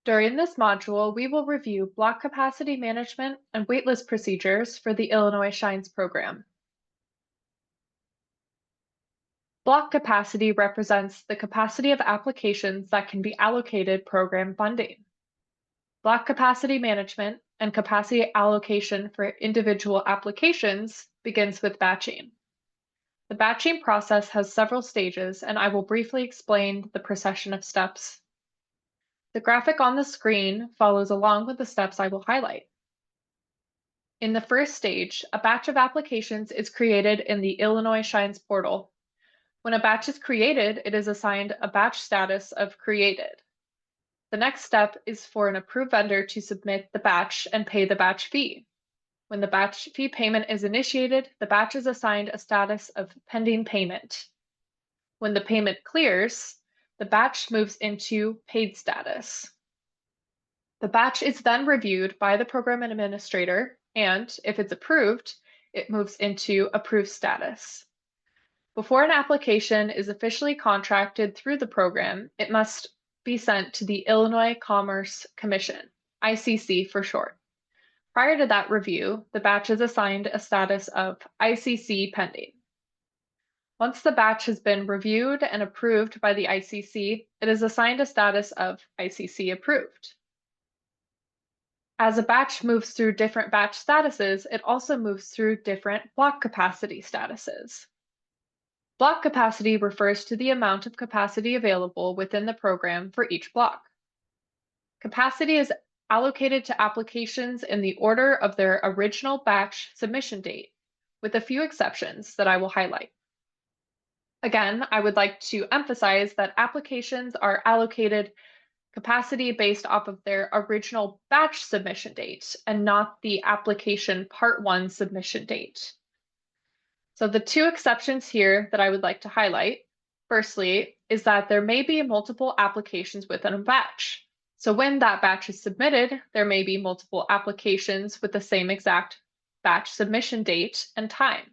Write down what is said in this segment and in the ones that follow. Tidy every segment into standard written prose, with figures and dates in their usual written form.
During this module, we will review block capacity management and waitlist procedures for the Illinois Shines program. Block capacity represents the capacity of applications that can be allocated program funding. Block capacity management and capacity allocation for individual applications begins with batching. The batching process has several stages, and I will briefly explain the procession of steps. The graphic on the screen follows along with the steps I will highlight. In the first stage, a batch of applications is created in the Illinois Shines portal. When a batch is created, it is assigned a batch status of created. The next step is for an approved vendor to submit the batch and pay the batch fee. When the batch fee payment is initiated, the batch is assigned a status of pending payment. When the payment clears, the batch moves into paid status. The batch is then reviewed by the program administrator, and if it's approved, it moves into approved status. Before an application is officially contracted through the program, it must be sent to the Illinois Commerce Commission, ICC for short. Prior to that review, the batch is assigned a status of ICC pending. Once the batch has been reviewed and approved by the ICC, it is assigned a status of ICC approved. As a batch moves through different batch statuses, it also moves through different block capacity statuses. Block capacity refers to the amount of capacity available within the program for each block. Capacity is allocated to applications in the order of their original batch submission date, with a few exceptions that I will highlight. Again, I would like to emphasize that applications are allocated capacity based off of their original batch submission date and not the application Part 1 submission date. So the two exceptions here that I would like to highlight, firstly, is that there may be multiple applications within a batch. So when that batch is submitted, there may be multiple applications with the same exact batch submission date and time.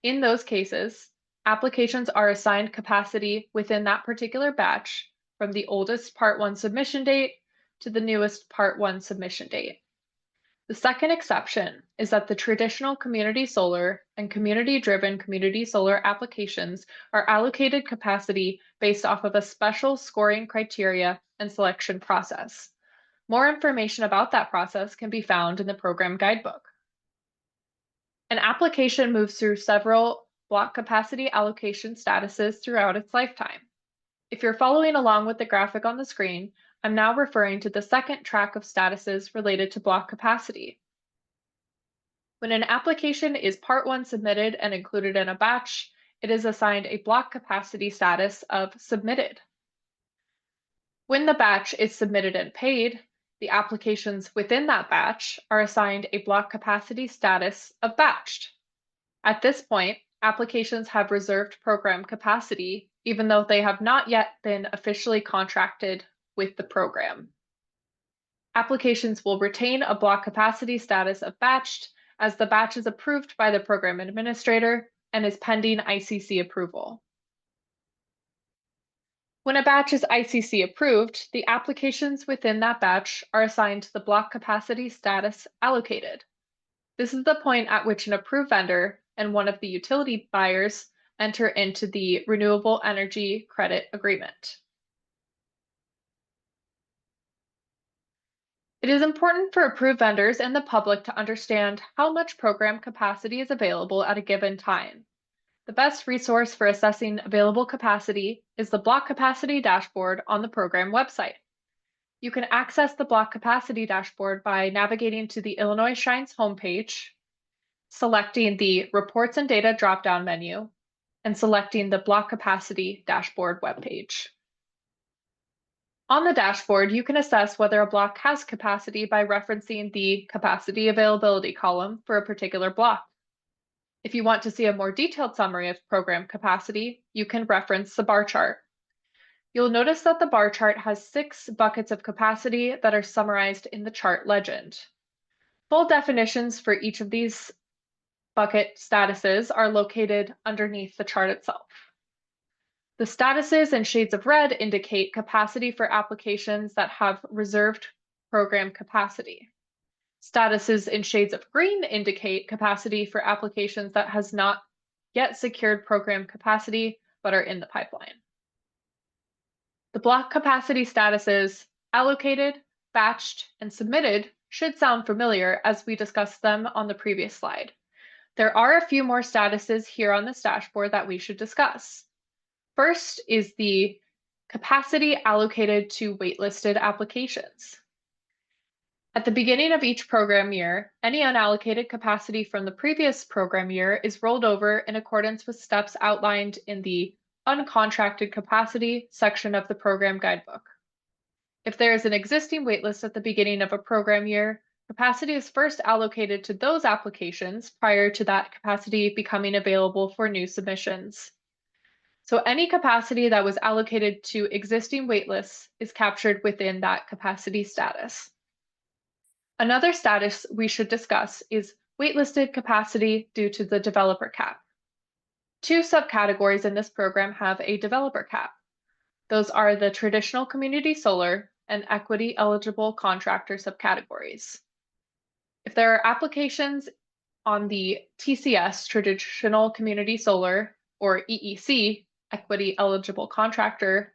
In those cases, applications are assigned capacity within that particular batch from the oldest Part 1 submission date to the newest Part 1 submission date. The second exception is that the traditional community solar and community-driven community solar applications are allocated capacity based off of a special scoring criteria and selection process. More information about that process can be found in the program guidebook. An application moves through several block capacity allocation statuses throughout its lifetime. If you're following along with the graphic on the screen, I'm now referring to the second track of statuses related to block capacity. When an application is Part 1 submitted and included in a batch, it is assigned a block capacity status of submitted. When the batch is submitted and paid, the applications within that batch are assigned a block capacity status of batched. At this point, applications have reserved program capacity, even though they have not yet been officially contracted with the program. Applications will retain a block capacity status of batched as the batch is approved by the program administrator and is pending ICC approval. When a batch is ICC approved, the applications within that batch are assigned the block capacity status allocated. This is the point at which an approved vendor and one of the utility buyers enter into the renewable energy credit agreement. It is important for approved vendors and the public to understand how much program capacity is available at a given time. The best resource for assessing available capacity is the block capacity dashboard on the program website. You can access the block capacity dashboard by navigating to the Illinois Shines homepage, selecting the Reports and Data drop-down menu, and selecting the block capacity dashboard webpage. On the dashboard, you can assess whether a block has capacity by referencing the capacity availability column for a particular block. If you want to see a more detailed summary of program capacity, you can reference the bar chart. You'll notice that the bar chart has 6 buckets of capacity that are summarized in the chart legend. Full definitions for each of these bucket statuses are located underneath the chart itself. The statuses in shades of red indicate capacity for applications that have reserved program capacity. Statuses in shades of green indicate capacity for applications that has not yet secured program capacity but are in the pipeline. The block capacity statuses allocated, batched, and submitted should sound familiar as we discussed them on the previous slide. There are a few more statuses here on this dashboard that we should discuss. First is the capacity allocated to waitlisted applications. At the beginning of each program year, any unallocated capacity from the previous program year is rolled over in accordance with steps outlined in the uncontracted capacity section of the program guidebook. If there is an existing waitlist at the beginning of a program year, capacity is first allocated to those applications prior to that capacity becoming available for new submissions. So any capacity that was allocated to existing waitlists is captured within that capacity status. Another status we should discuss is waitlisted capacity due to the developer cap. Two subcategories in this program have a developer cap. Those are the traditional community solar and equity eligible contractor subcategories. If there are applications on the TCS, traditional community solar, or EEC, equity eligible contractor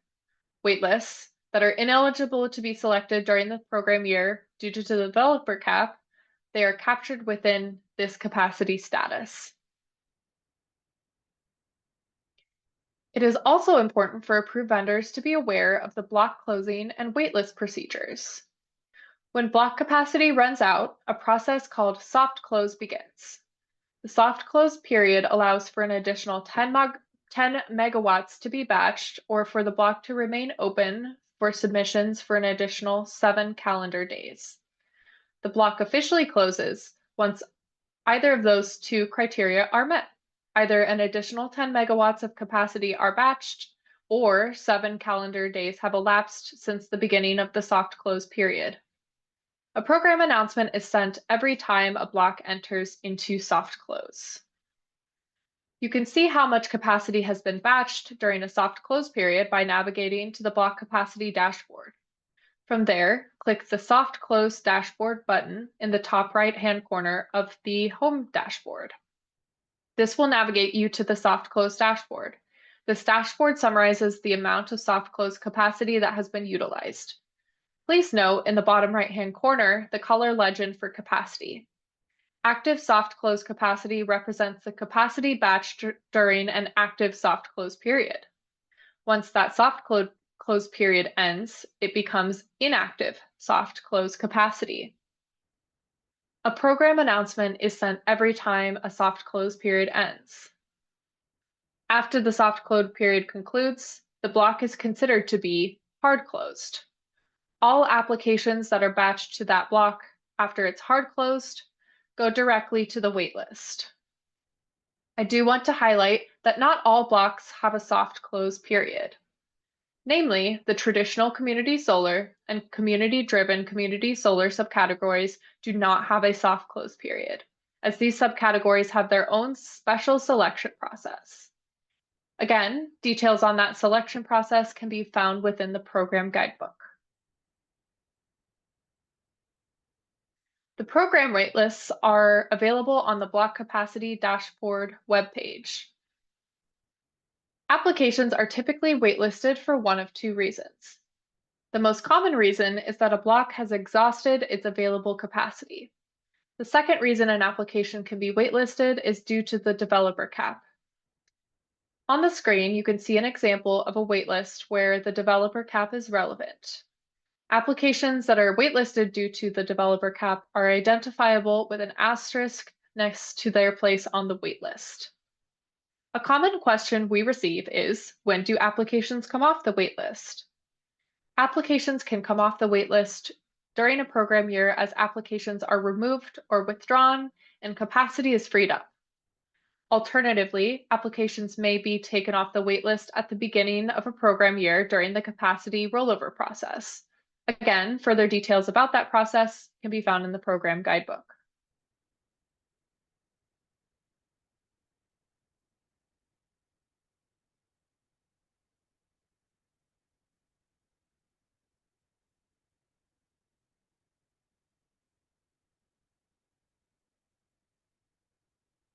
waitlists that are ineligible to be selected during the program year due to the developer cap, they are captured within this capacity status. It is also important for approved vendors to be aware of the block closing and waitlist procedures. When block capacity runs out, a process called soft close begins. The soft close period allows for an additional 10 megawatts to be batched or for the block to remain open for submissions for an additional 7 calendar days. The block officially closes once either of those two criteria are met. Either an additional 10 megawatts of capacity are batched or 7 calendar days have elapsed since the beginning of the soft close period. A program announcement is sent every time a block enters into soft close. You can see how much capacity has been batched during a soft close period by navigating to the block capacity dashboard. From there, click the Soft Close Dashboard button in the top right-hand corner of the Home dashboard. This will navigate you to the Soft Close dashboard. This dashboard summarizes the amount of soft close capacity that has been utilized. Please note in the bottom right-hand corner the color legend for capacity. Active soft close capacity represents the capacity batched during an active soft close period. Once that soft close period ends, it becomes inactive soft close capacity. A program announcement is sent every time a soft close period ends. After the soft close period concludes, the block is considered to be hard closed. All applications that are batched to that block after it's hard closed go directly to the waitlist. I do want to highlight that not all blocks have a soft close period. Namely, the traditional community solar and community-driven community solar subcategories do not have a soft close period, as these subcategories have their own special selection process. Again, details on that selection process can be found within the program guidebook. The program waitlists are available on the block capacity dashboard webpage. Applications are typically waitlisted for one of two reasons. The most common reason is that a block has exhausted its available capacity. The second reason an application can be waitlisted is due to the developer cap. On the screen, you can see an example of a waitlist where the developer cap is relevant. Applications that are waitlisted due to the developer cap are identifiable with an asterisk next to their place on the waitlist. A common question we receive is, when do applications come off the waitlist? Applications can come off the waitlist during a program year as applications are removed or withdrawn and capacity is freed up. Alternatively, applications may be taken off the waitlist at the beginning of a program year during the capacity rollover process. Again, further details about that process can be found in the program guidebook.